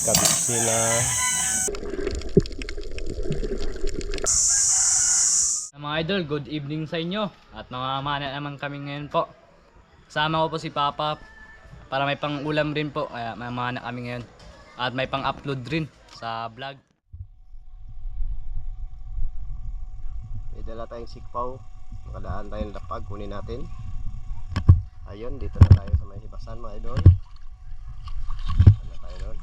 kabit sila. Mga idol, good evening sa inyo. At mamamana naman kami ngayon po. Kasama ko po si Papa para may pang ulam rin po. Kaya mamamana kami ngayon. At may pang upload rin sa vlog. May dala tayong sikpaw. Nakadaan tayong lapag. Kunin natin. Ayun, dito na tayo sa may hibasan mga idol. Ano tayo doon?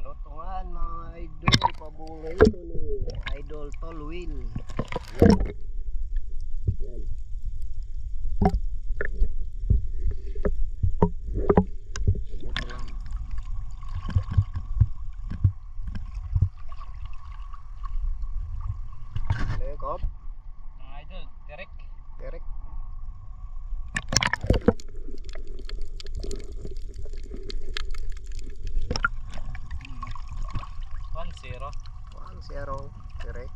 Lutungan mga idol. Pabungay ito ni Idol Tolwil. Yan. Ano yung kop? Mga idol, direk. Derek. One zero. 1-0. Derek.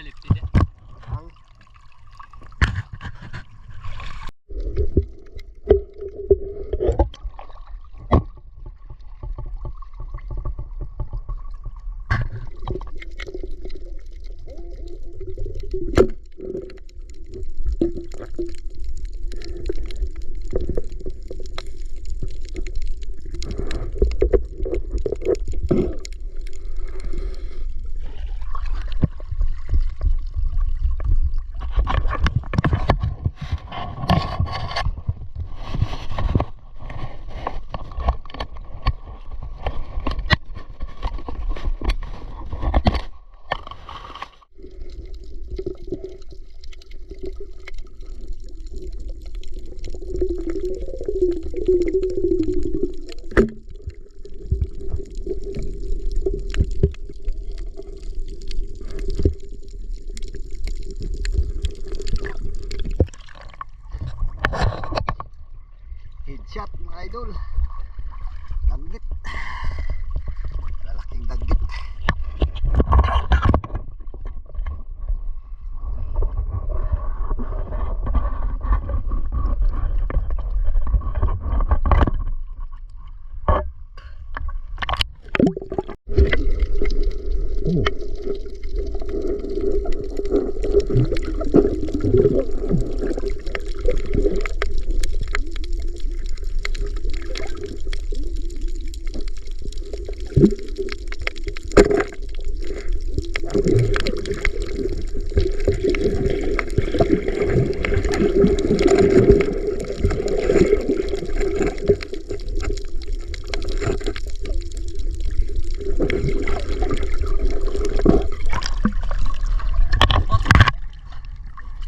Lipid eh. Ang headshot mga idol. Danggit. Lalaking danggit.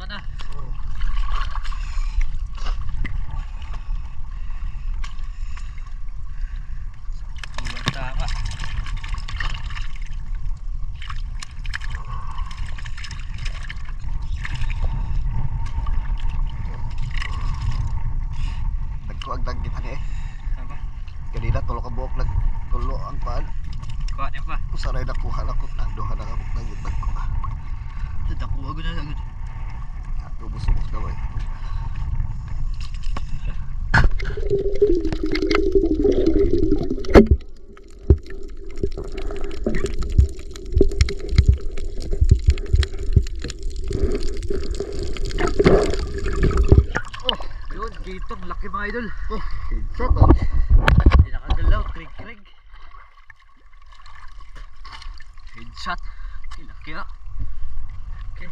Sana. Basta ka. Nagko ang danggitan eh. Apa? Kanina tulo ka buok tulo ang paan. Kuha niya pa. Kusaray na kuha na ko. Duha na kabuk danggit nagko. Nakuha ko na agad. Tubos-tubos na boy. Oh, yun, dito, laki mga idol. Oh, headshot oh. Hindi nakagalaw, krig-krig. Headshot. Laki ah. Okay.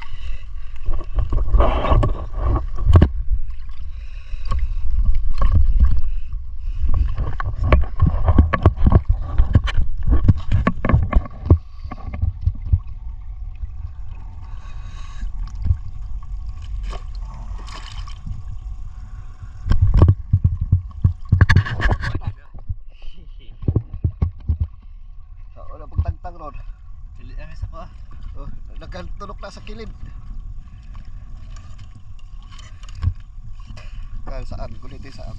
Wala pagtagtag ron. Dili ang isa ko ah. Oh, nagkatulok na sa kilid. Kan saan? Kulit saan?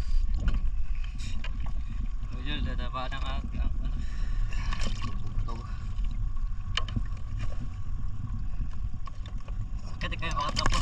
Idol, dadaba na ang Ito. kati kayo makatapo.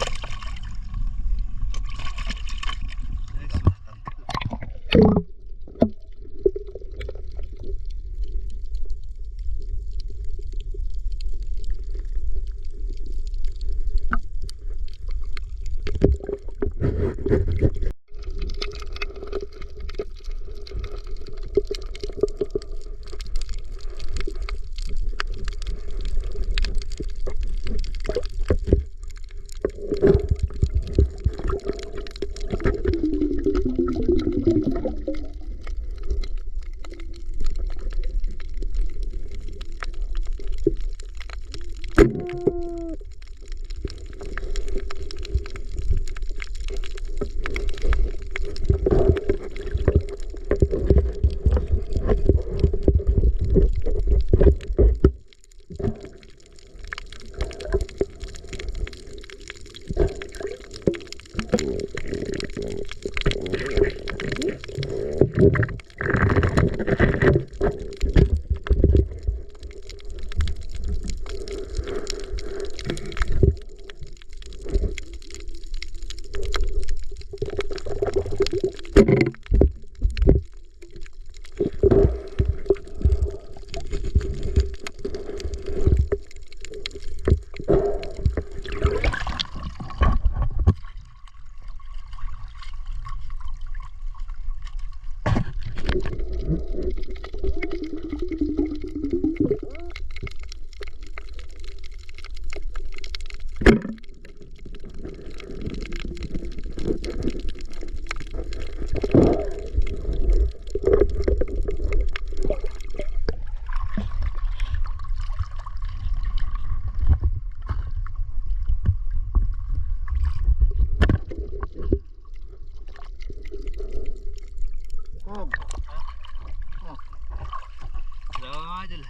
Idol.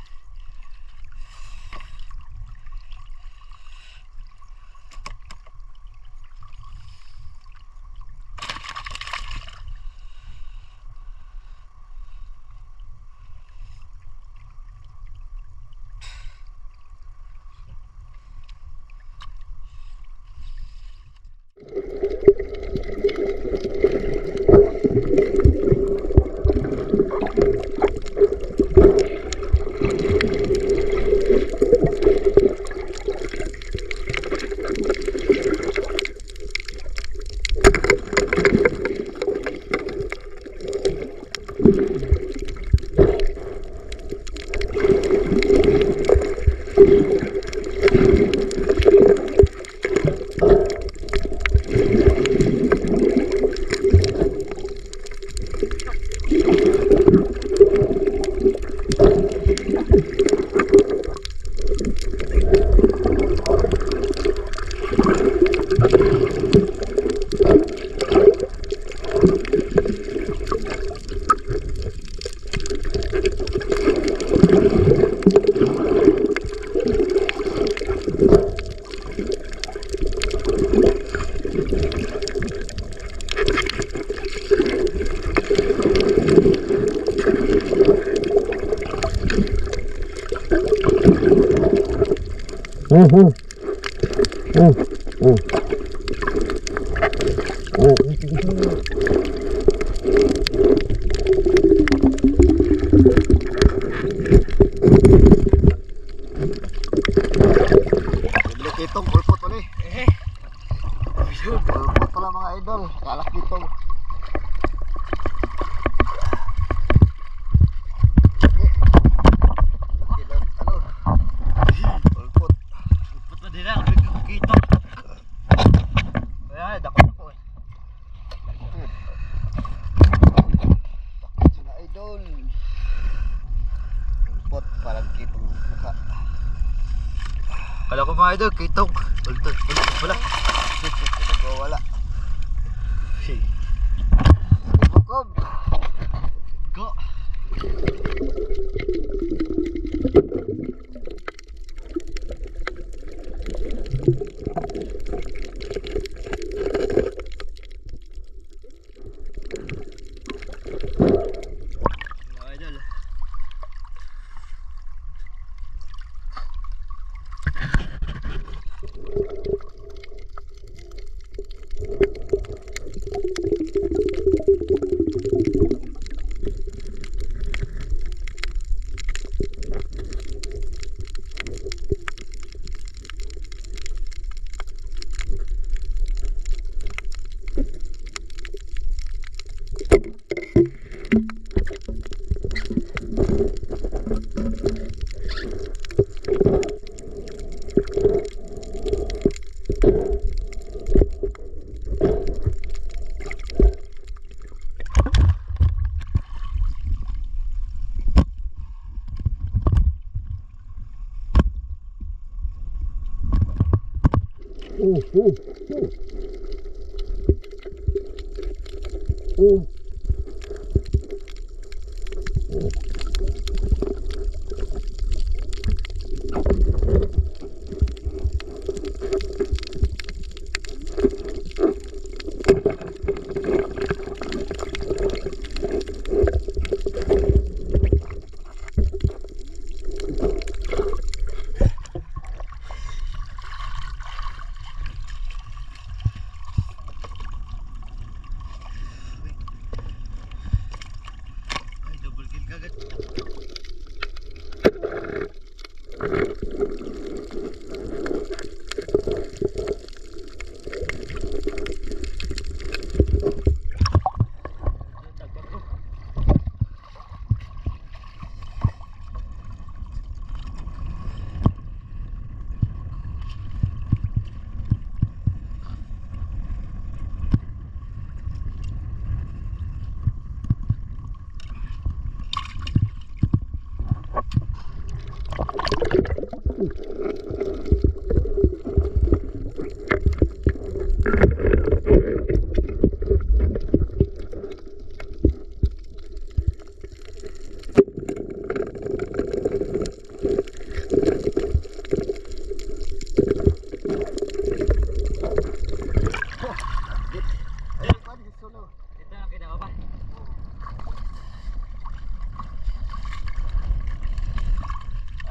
Kitong pulpot ulit. Pulpot pala mga idol. Kalak dito. Pulpot. Pulpot na din ako. Kitong. Parang kitong mukha. Kala ko mga idol, kitog. Ultog, wala. Ito ko wala. Bukob. Go. Mga idol.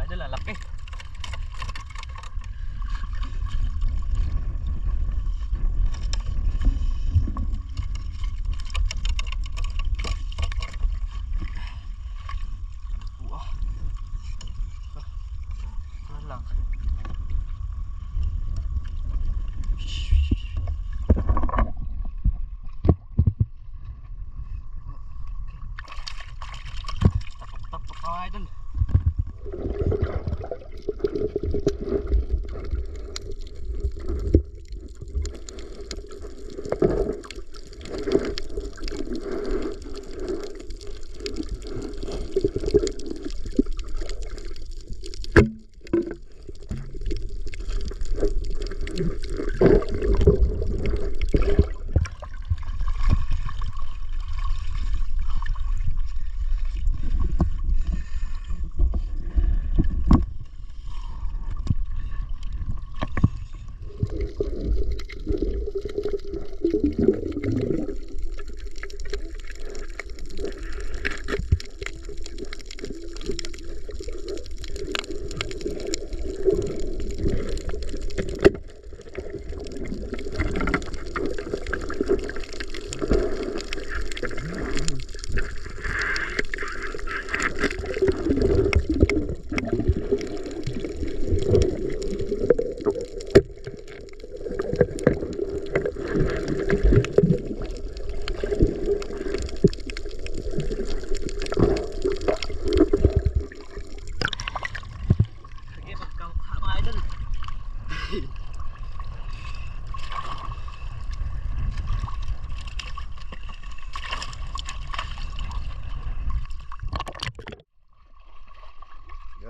Idol, ang laki. Wah. Saan lang? Tapok-tapok mga idol.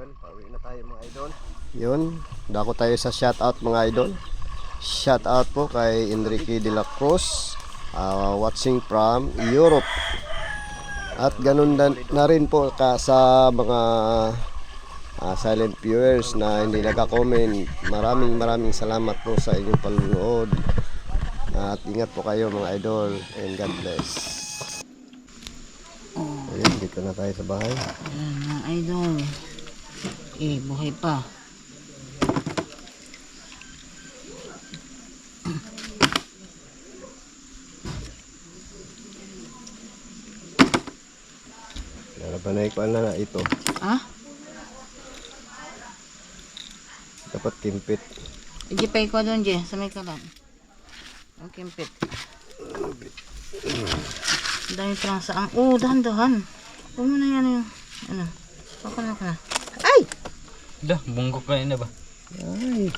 Yun, pauwi na tayo mga idol. Yun, dako tayo sa shoutout mga idol. Shoutout po kay Enrique de la Cruz, watching from Europe. At ganun na rin po sa mga silent viewers na hindi nagka-comment. Maraming salamat po sa inyong panunood. At ingat po kayo mga idol, and God bless. Ayun, dito na tayo sa bahay. Ayan mga idol. Buhay pa. Narabanay ko na ito. Ah? Dapat kimpit. Ijipay ko doon, Je. Sa may kalan. Ang kimpit. Dahil transa ang... Oh, dahan-dahan. Huwag mo na yan yung... Ano? Baka na. Ay! Dah, bunggok ka na ba? Ay.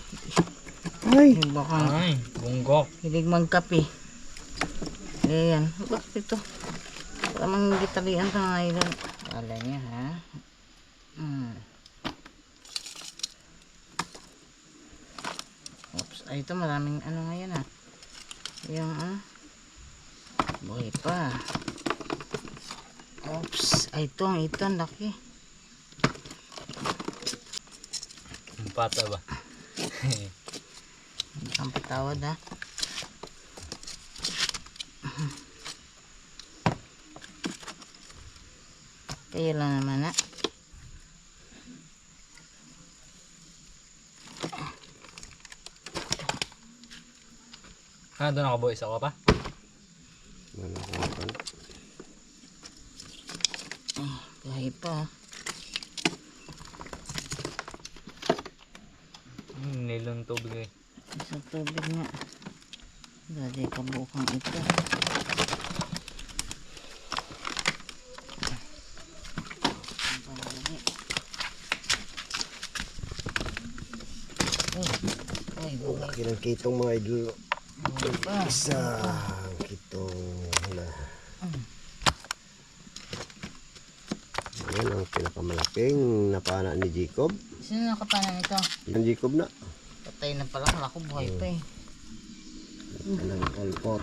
Baka Ay, bunggok. hilig magkape. Ayan. Bakit ito? Para mang gitalian sa mga idol. Wala niya, ha? Oops. Ay, ito maraming ano ngayon, ha? Yung, buhay pa. Oops. Ay, ito, ang laki. Ang pata ba? Ang patawad, ha? Kayo lang naman, ha? Doon ako boys, ako pa? Buhay pa. Nilong tubig eh. Sa tubig nga. Dali kabukang ito. Ay, buhay Kilang kitong mga idol. pa. Isang kitong na. Ayan ang pinakamalaking napana ni Jacob. Sino nakapanan ito? Yung Jacob na. Patay na pala. Wala ko buhay pa eh. Anong kalpot.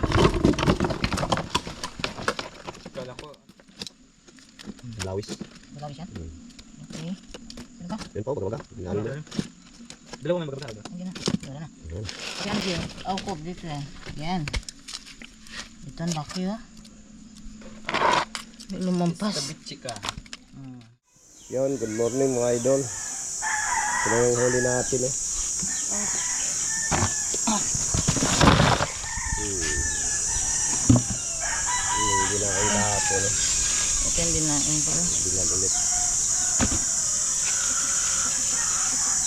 Kala ko. Lawis. Wala ba siya? Okay. Ano ba? Yan po, baga. Ano na? Dalawa may magkakasal ba? Hindi na. Wala na. Ayan. Yan siya. Aukop dito eh. Yan. Ito ang laki oh. May lumampas. Kabitsi ka. Yun, good morning mga idol. Sino yung huli natin eh. Yung ginakain kahapon eh. Okay, hindi na. Yung pala. Bilan ulit.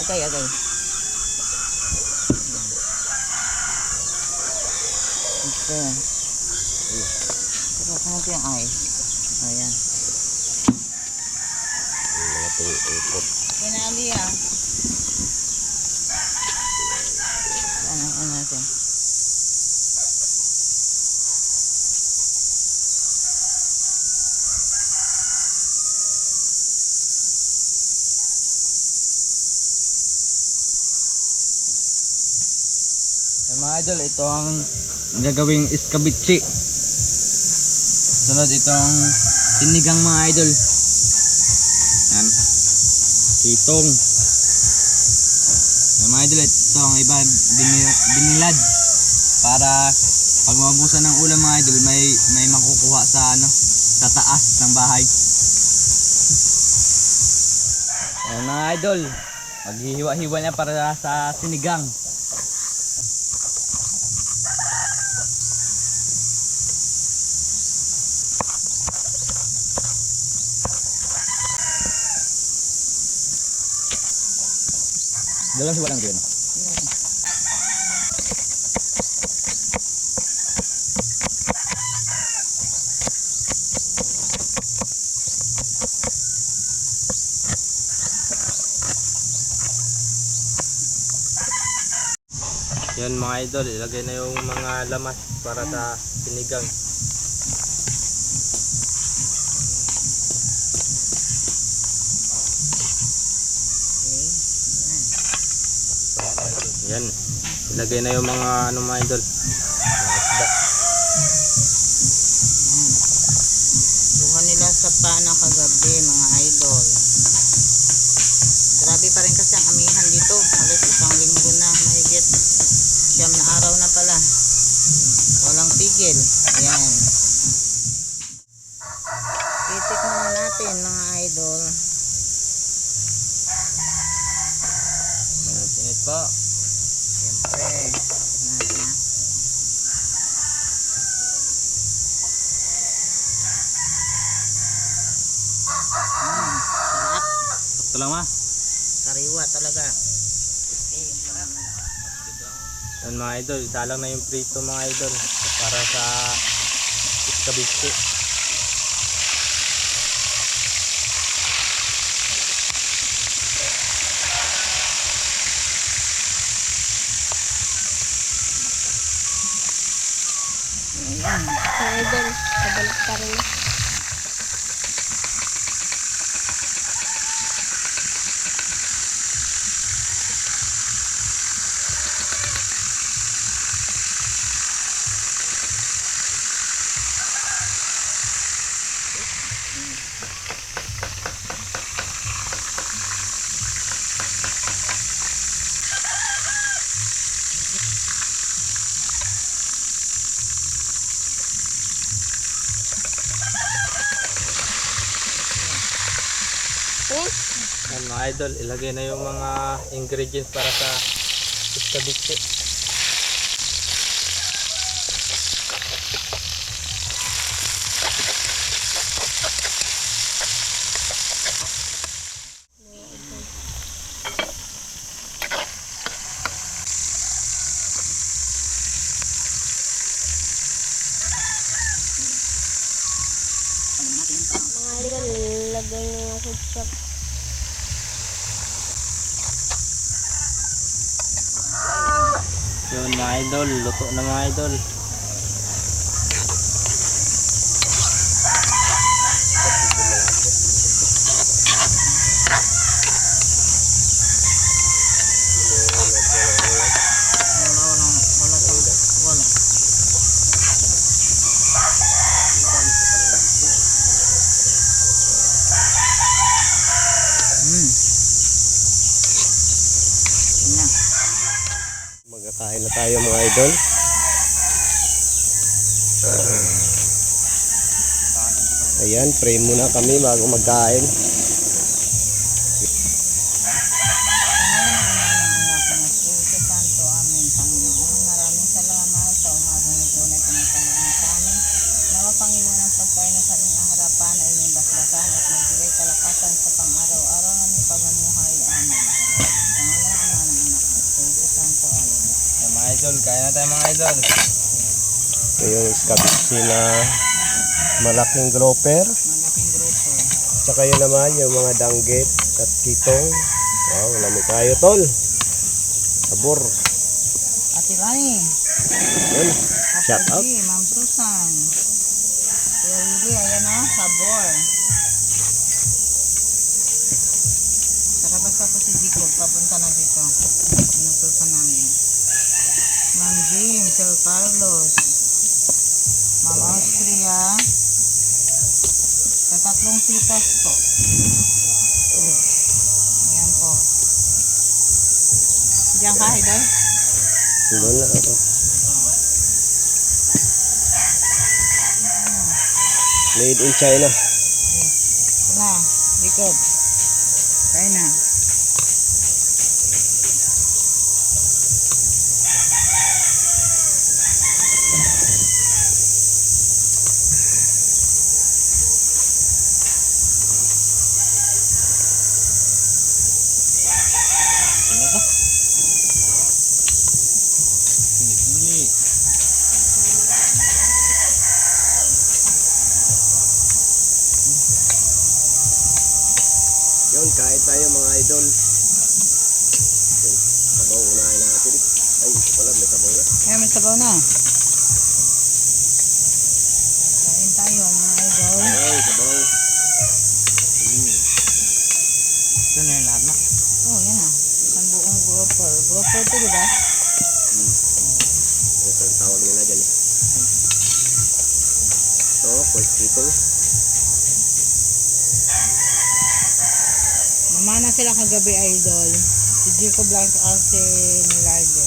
Okay. Ito. Pero kung ito yung ice. Ayan. Yung mga ipot. Pinali ah. Ano natin? Mga idol, ito ang gagawing iskabitsi. Sunod itong sinigang mga idol. Yan. Kitong. Mga idol, ito ang iba binilad. Para pag mabusan ng ulam mga idol, may makukuha sa sa taas ng bahay. Ayan mga idol, maghihiwa-hiwa niya para sa sinigang. Dalawang hiwa lang din. Yan mga idol, ilagay na yung mga lamas para sa sinigang. Yan. Ilagay na yung mga ano mga idol. Mga isda. Kuha nila sa pana kagabi mga idol. Grabe pa rin kasi ang amihan dito. Halos isang linggo na mahigit. 9 na araw na pala. Walang tigil. Ayan. Titik muna natin mga idol. Init po. Siyempre. Tingnan na. Sarap. Sakto lang ma. Sariwa talaga. Sarap. Yan mga idol, isalang na yung prito mga idol para sa iskabitsi. Ayan. Idol, kabalik pa rin. Yan mga idol, ilagay na yung mga ingredients para sa iskabitsi. Mga idol, lagay niyo yung ketchup. Yun mga idol, luto na mga idol. Wala. Na. Magkakain na tayo mga idol. Ayan, pray muna kami bago magkain. Yan mga idol, kain na tayo mga idol. Ito yung iskabitsi na malaking grouper. Malaking grupo. Tsaka yun naman yung mga danggit at kitong. Wow, lamig kayo tol. Sabor. Ate Rani. Yun. Shout out. Ate G, Ma'am Susan. Kuya Willie, ayan o, sabor. Sarabas pa po si Jacob, papunta na dito. Inutusan namin. Ma'am Jane, Sir Carlos. Ma'am Austria. Sa 3 titas po. Ayan po. Diyan ka, Idol? Doon na ako. Made in China. Wala, Jacob. Kain na. Yun, kain tayo mga idol. Yun, sabaw, unahin natin. Ay, ito pala, may sabaw na. Ayan, may sabaw na. Kain tayo mga idol. Ay, sabaw. Ito na yung lahat na. Oh, yan na. Isang buong grouper. Group photo, di ba? Ito ang tawag nila dyan eh. Ito, people. Namana sila kagabi, idol. Si Jacob lang at si Milarde.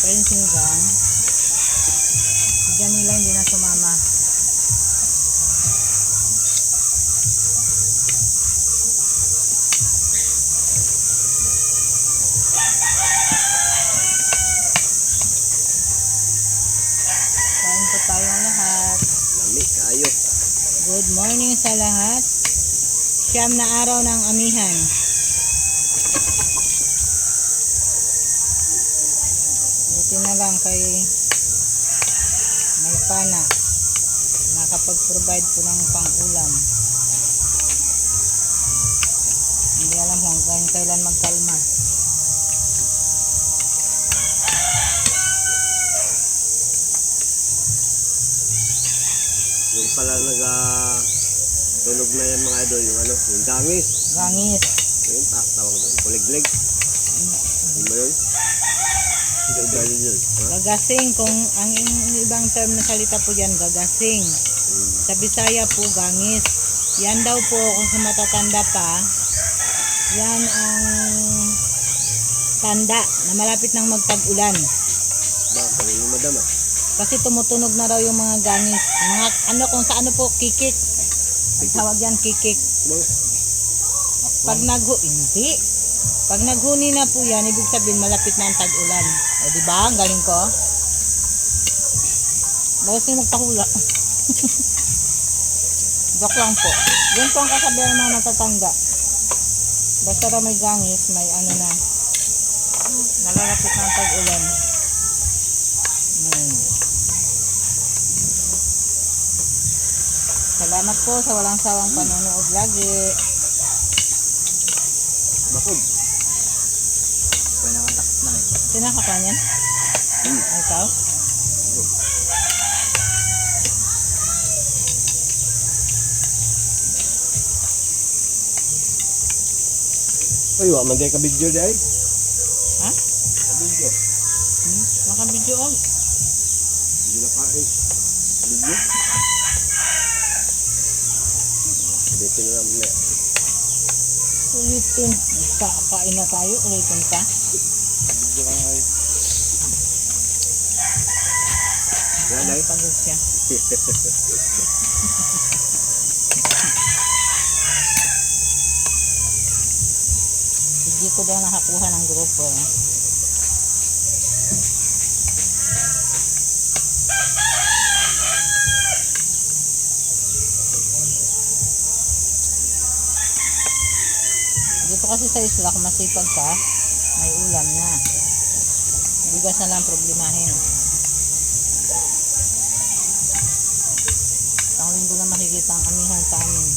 Pero yung sinigang, si Janila hindi na sumama. Kain po tayong lahat. Lami, kayo. Good morning sa lahat. Siyam na araw ng amihan. Buti na lang kay may pana. Nakapag-provide po ng pang-ulam. Hindi alam kung kailan magkalma. Yung pala tunog na yan mga idol, yung ano, yung dangis. Gangis. Yung tawag doon, kuliglig. Hindi mo yun? Ito dahil yun. Ha? Gagasing, kung ang ibang term na salita po dyan, gagasing. Sa Bisaya po, gangis. Yan daw po, kung sa matatanda pa, yan ang tanda na malapit nang magtag-ulan. Ba, kami yung madam ah. Kasi tumutunog na raw yung mga gangis. Mga ano kung sa ano po, kikik. Ang tawag yan, kikik. Bang, Pag hindi. Pag naghuni na po yan, ibig sabihin malapit na ang tag-ulan. O diba? Ang galing ko. Bawas nyo magpahula. Joke lang po. Yan po ang kasabihan ng mga matatanda. Basta raw may gangis, may ano na. Nalalapit na ang tag-ulan. Salamat po sa walang sawang panonood lagi. bakod. Kaya nakatakot na eh. Sinakakanyan? Ikaw? Ay, wa man ka video dahil. Ha? Video. Makabidyo all. Hindi na kain. Video. Dito na lang na. Ulitin. Kain na tayo. Ulitin ka. Video ka ngayon. Yan dahil. Pagod siya. Hindi ko daw nakakuha ng grupo. Dito kasi sa isla, kung masipag ka, may ulam na. Bigas na lang problemahin. Isang linggo na makikita ang amihan sa amin.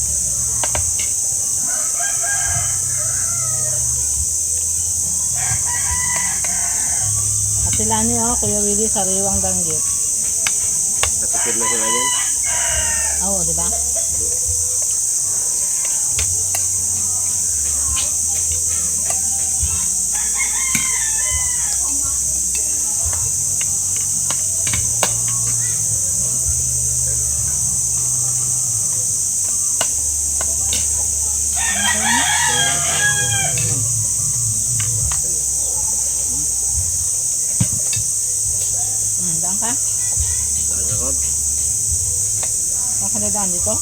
At sila niyo, Kuya Willie, sariwang danggit. Katipid na sila yan. Oo, di ba? Daan ka? Saan ka, Rob? Saan ka na daan dito?